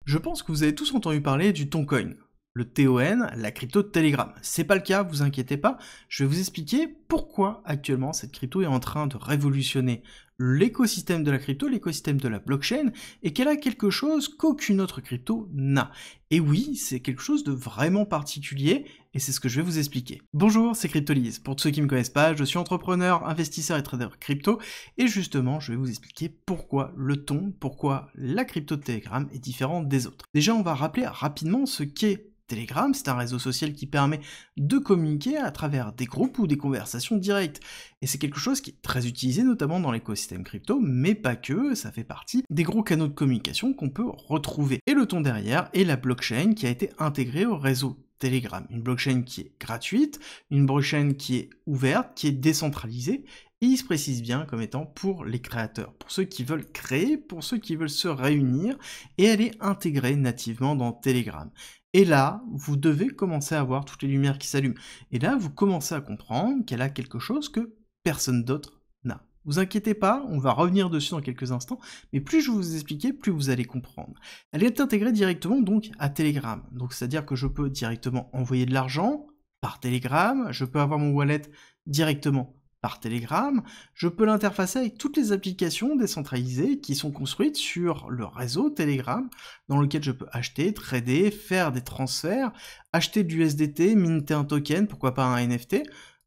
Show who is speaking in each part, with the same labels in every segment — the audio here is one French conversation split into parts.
Speaker 1: Je pense que vous avez tous entendu parler du Toncoin, le TON, la crypto de Telegram. C'est pas le cas, vous inquiétez pas, je vais vous expliquer pourquoi actuellement cette crypto est en train de révolutionner l'écosystème de la crypto, l'écosystème de la blockchain, et qu'elle a quelque chose qu'aucune autre crypto n'a. Et oui, c'est quelque chose de vraiment particulier, et c'est ce que je vais vous expliquer. Bonjour, c'est Cryptolyse. Pour ceux qui ne me connaissent pas, je suis entrepreneur, investisseur et trader crypto, et justement, je vais vous expliquer pourquoi le ton, pourquoi la crypto de Telegram est différente des autres. Déjà, on va rappeler rapidement ce qu'est Telegram. C'est un réseau social qui permet de communiquer à travers des groupes ou des conversations directes. Et c'est quelque chose qui est très utilisé notamment dans l'écosystème crypto, mais pas que, ça fait partie des gros canaux de communication qu'on peut retrouver. Et le ton derrière est la blockchain qui a été intégrée au réseau Telegram. Une blockchain qui est gratuite, une blockchain qui est ouverte, qui est décentralisée, et il se précise bien comme étant pour les créateurs, pour ceux qui veulent créer, pour ceux qui veulent se réunir, et elle est intégrée nativement dans Telegram. Et là, vous devez commencer à voir toutes les lumières qui s'allument. Et là, vous commencez à comprendre qu'elle a quelque chose que personne d'autre n'a. Vous inquiétez pas, on va revenir dessus dans quelques instants, mais plus je vous expliquer, plus vous allez comprendre. Elle est intégrée directement donc à Telegram. Donc c'est-à-dire que je peux directement envoyer de l'argent par Telegram, je peux avoir mon wallet directement par Telegram, je peux l'interfacer avec toutes les applications décentralisées qui sont construites sur le réseau Telegram, dans lequel je peux acheter, trader, faire des transferts, acheter du USDT, minter un token, pourquoi pas un NFT,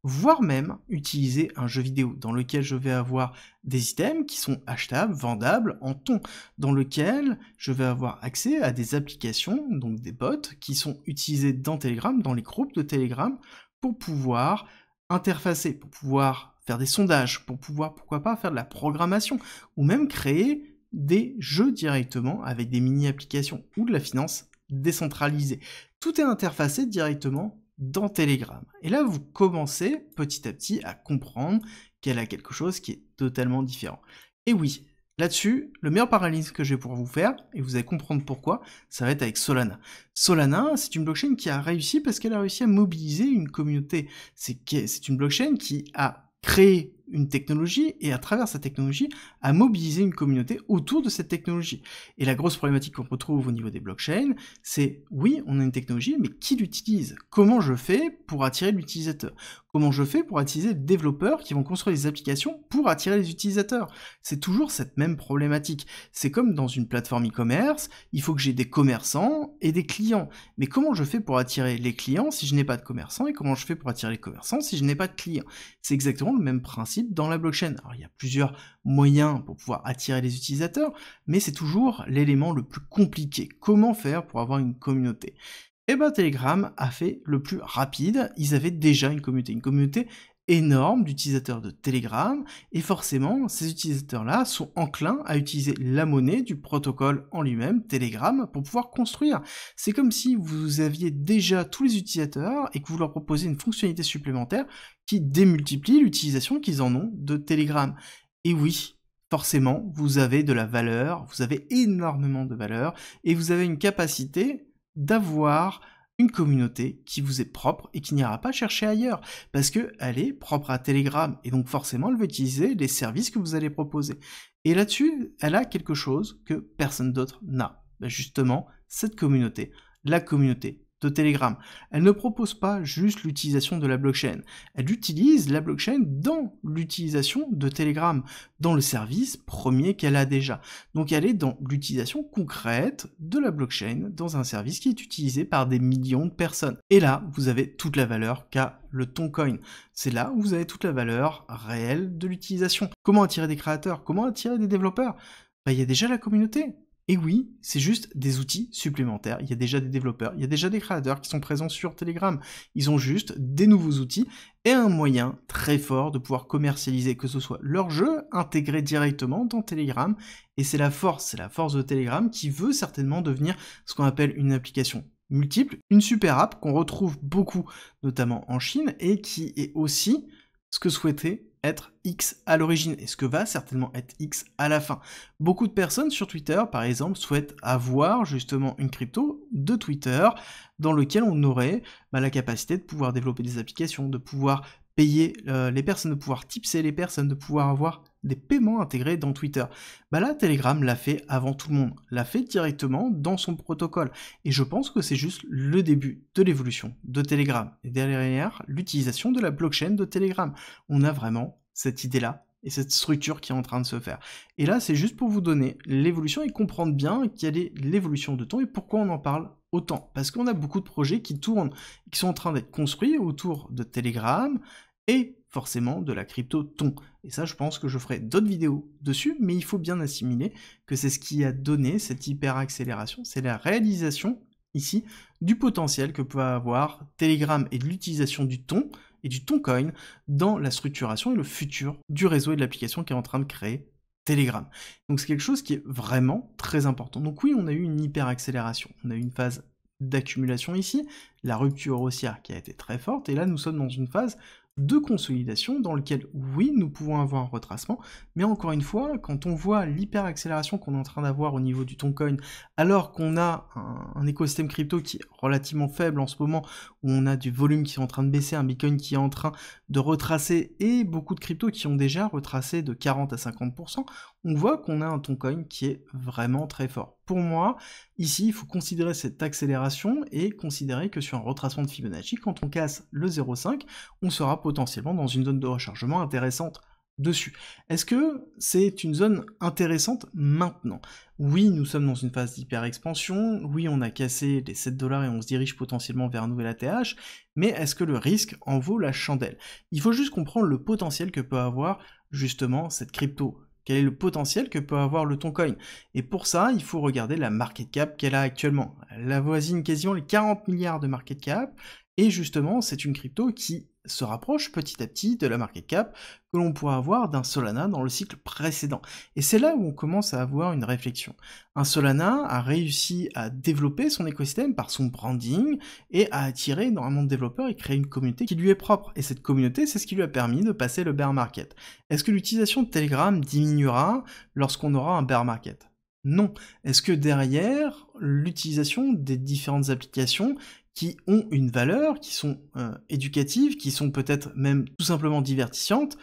Speaker 1: voire même utiliser un jeu vidéo dans lequel je vais avoir des items qui sont achetables, vendables en ton, dans lequel je vais avoir accès à des applications, donc des bots, qui sont utilisés dans Telegram, dans les groupes de Telegram, pour pouvoir interfacer, pour pouvoir faire des sondages, pour pouvoir, pourquoi pas, faire de la programmation, ou même créer des jeux directement avec des mini-applications ou de la finance décentralisée. Tout est interfacé directement dans Telegram. Et là, vous commencez petit à petit à comprendre qu'elle a quelque chose qui est totalement différent. Et oui, là-dessus, le meilleur parallélisme que je vais pouvoir vous faire, et vous allez comprendre pourquoi, ça va être avec Solana. Solana, c'est une blockchain qui a réussi parce qu'elle a réussi à mobiliser une communauté. C'est une blockchain qui a créé une technologie et à travers cette technologie à mobiliser une communauté autour de cette technologie. Et la grosse problématique qu'on retrouve au niveau des blockchains, c'est oui, on a une technologie, mais qui l'utilise? Comment je fais pour attirer l'utilisateur? Comment je fais pour attirer les développeurs qui vont construire des applications pour attirer les utilisateurs? C'est toujours cette même problématique. C'est comme dans une plateforme e-commerce, il faut que j'ai des commerçants et des clients. Mais comment je fais pour attirer les clients si je n'ai pas de commerçants? Et comment je fais pour attirer les commerçants si je n'ai pas de clients? C'est exactement le même principe dans la blockchain. Alors il y a plusieurs moyens pour pouvoir attirer les utilisateurs, mais c'est toujours l'élément le plus compliqué. Comment faire pour avoir une communauté? Et bien Telegram a fait le plus rapide, ils avaient déjà une communauté énorme d'utilisateurs de Telegram, et forcément, ces utilisateurs-là sont enclins à utiliser la monnaie du protocole en lui-même, Telegram, pour pouvoir construire. C'est comme si vous aviez déjà tous les utilisateurs et que vous leur proposez une fonctionnalité supplémentaire qui démultiplie l'utilisation qu'ils en ont de Telegram. Et oui, forcément, vous avez de la valeur, vous avez énormément de valeur, et vous avez une capacité d'avoir une communauté qui vous est propre et qui n'ira pas chercher ailleurs, parce qu'elle est propre à Telegram, et donc forcément elle va utiliser les services que vous allez proposer. Et là-dessus, elle a quelque chose que personne d'autre n'a. Ben justement, cette communauté, la communauté de Telegram. Elle ne propose pas juste l'utilisation de la blockchain, elle utilise la blockchain dans l'utilisation de Telegram, dans le service premier qu'elle a déjà. Donc elle est dans l'utilisation concrète de la blockchain dans un service qui est utilisé par des millions de personnes. Et là, vous avez toute la valeur qu'a le Toncoin. C'est là où vous avez toute la valeur réelle de l'utilisation. Comment attirer des créateurs? Comment attirer des développeurs? Ben, il y a déjà la communauté. Et oui, c'est juste des outils supplémentaires, il y a déjà des développeurs, il y a déjà des créateurs qui sont présents sur Telegram. Ils ont juste des nouveaux outils et un moyen très fort de pouvoir commercialiser, que ce soit leur jeu intégré directement dans Telegram. Et c'est la force de Telegram qui veut certainement devenir ce qu'on appelle une application multiple, une super app qu'on retrouve beaucoup, notamment en Chine, et qui est aussi ce que souhaitait être X à l'origine, et ce que va certainement être X à la fin. Beaucoup de personnes sur Twitter, par exemple, souhaitent avoir justement une crypto de Twitter, dans lequel on aurait la capacité de pouvoir développer des applications, de pouvoir payer les personnes, de pouvoir tipser les personnes, de pouvoir avoir des paiements intégrés dans Twitter. Bah là, Telegram l'a fait avant tout le monde, l'a fait directement dans son protocole. Et je pense que c'est juste le début de l'évolution de Telegram. Et derrière, l'utilisation de la blockchain de Telegram. On a vraiment cette idée-là et cette structure qui est en train de se faire. Et là, c'est juste pour vous donner l'évolution et comprendre bien quelle est l'évolution de temps et pourquoi on en parle autant. Parce qu'on a beaucoup de projets qui tournent, qui sont en train d'être construits autour de Telegram et forcément de la crypto Ton. Et ça, je pense que je ferai d'autres vidéos dessus, mais il faut bien assimiler que c'est ce qui a donné cette hyper accélération, c'est la réalisation ici du potentiel que peut avoir Telegram et de l'utilisation du Ton et du Toncoin dans la structuration et le futur du réseau et de l'application qui est en train de créer Telegram. Donc c'est quelque chose qui est vraiment très important. Donc oui, on a eu une hyper accélération, on a eu une phase d'accumulation ici, la rupture haussière qui a été très forte, et là nous sommes dans une phase de consolidation dans lequel, oui, nous pouvons avoir un retracement, mais encore une fois, quand on voit l'hyper accélération qu'on est en train d'avoir au niveau du Toncoin, alors qu'on a un écosystème crypto qui est relativement faible en ce moment, où on a du volume qui est en train de baisser, un Bitcoin qui est en train de retracer, et beaucoup de cryptos qui ont déjà retracé de 40 à 50%, on voit qu'on a un Toncoin qui est vraiment très fort. Pour moi, ici, il faut considérer cette accélération et considérer que sur un retracement de Fibonacci, quand on casse le 0,5, on sera potentiellement dans une zone de rechargement intéressante dessus. Est-ce que c'est une zone intéressante maintenant? Oui, nous sommes dans une phase d'hyper-expansion, oui, on a cassé les 7 $ et on se dirige potentiellement vers un nouvel ATH, mais est-ce que le risque en vaut la chandelle? Il faut juste comprendre le potentiel que peut avoir justement cette crypto. Quel est le potentiel que peut avoir le Toncoin? Et pour ça, il faut regarder la market cap qu'elle a actuellement. Elle avoisine quasiment les 40 milliards de market cap, et justement, c'est une crypto qui se rapproche petit à petit de la market cap que l'on pourrait avoir d'un Solana dans le cycle précédent. Et c'est là où on commence à avoir une réflexion. Un Solana a réussi à développer son écosystème par son branding et à attirer énormément de développeurs et créer une communauté qui lui est propre. Et cette communauté, c'est ce qui lui a permis de passer le bear market. Est-ce que l'utilisation de Telegram diminuera lorsqu'on aura un bear market? Non. Est-ce que derrière, l'utilisation des différentes applications qui ont une valeur, qui sont éducatives, qui sont peut-être même tout simplement divertissantes,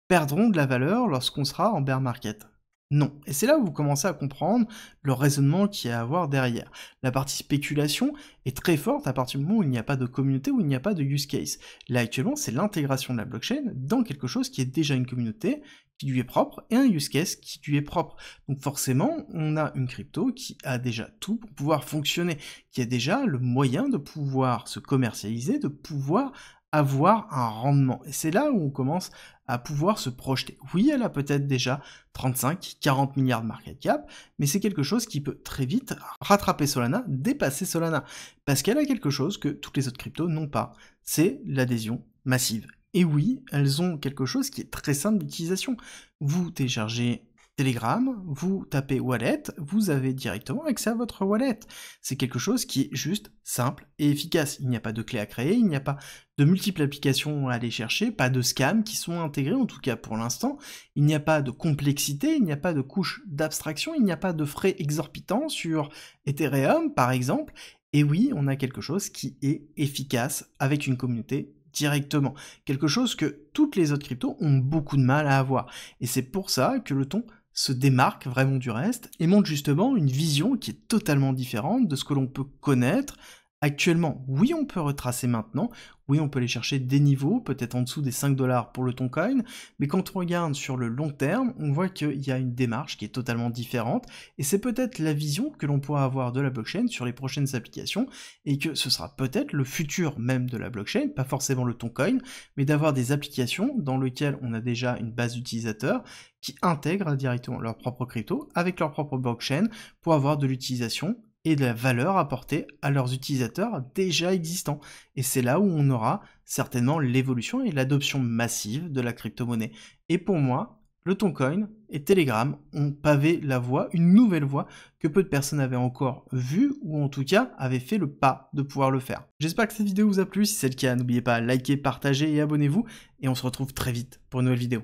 Speaker 1: perdront de la valeur lorsqu'on sera en bear market? Non. Et c'est là où vous commencez à comprendre le raisonnement qu'il y a à avoir derrière. La partie spéculation est très forte à partir du moment où il n'y a pas de communauté, où il n'y a pas de use case. Là actuellement, c'est l'intégration de la blockchain dans quelque chose qui est déjà une communauté, qui lui est propre, et un use case qui lui est propre. Donc forcément, on a une crypto qui a déjà tout pour pouvoir fonctionner, qui a déjà le moyen de pouvoir se commercialiser, de pouvoir avoir un rendement. Et c'est là où on commence à pouvoir se projeter. Oui, elle a peut-être déjà 35-40 milliards de market cap, mais c'est quelque chose qui peut très vite rattraper Solana, dépasser Solana, parce qu'elle a quelque chose que toutes les autres cryptos n'ont pas, c'est l'adhésion massive. Et oui, elles ont quelque chose qui est très simple d'utilisation. Vous téléchargez Telegram, vous tapez wallet, vous avez directement accès à votre wallet. C'est quelque chose qui est juste simple et efficace. Il n'y a pas de clé à créer, il n'y a pas de multiples applications à aller chercher, pas de scams qui sont intégrés, en tout cas pour l'instant. Il n'y a pas de complexité, il n'y a pas de couche d'abstraction, il n'y a pas de frais exorbitants sur Ethereum, par exemple. Et oui, on a quelque chose qui est efficace avec une communauté directement. Quelque chose que toutes les autres cryptos ont beaucoup de mal à avoir. Et c'est pour ça que le Ton se démarque vraiment du reste et montre justement une vision qui est totalement différente de ce que l'on peut connaître actuellement. Oui, on peut retracer maintenant, oui, on peut aller chercher des niveaux, peut-être en dessous des 5 $ pour le Toncoin, mais quand on regarde sur le long terme, on voit qu'il y a une démarche qui est totalement différente, et c'est peut-être la vision que l'on pourra avoir de la blockchain sur les prochaines applications, et que ce sera peut-être le futur même de la blockchain, pas forcément le Toncoin, mais d'avoir des applications dans lesquelles on a déjà une base d'utilisateurs qui intègrent directement leur propre crypto avec leur propre blockchain pour avoir de l'utilisation et de la valeur apportée à leurs utilisateurs déjà existants. Et c'est là où on aura certainement l'évolution et l'adoption massive de la crypto-monnaie. Et pour moi, le Toncoin et Telegram ont pavé la voie, une nouvelle voie que peu de personnes avaient encore vue, ou en tout cas avaient fait le pas de pouvoir le faire. J'espère que cette vidéo vous a plu, si c'est le cas, n'oubliez pas de liker, partager et abonnez-vous, et on se retrouve très vite pour une nouvelle vidéo.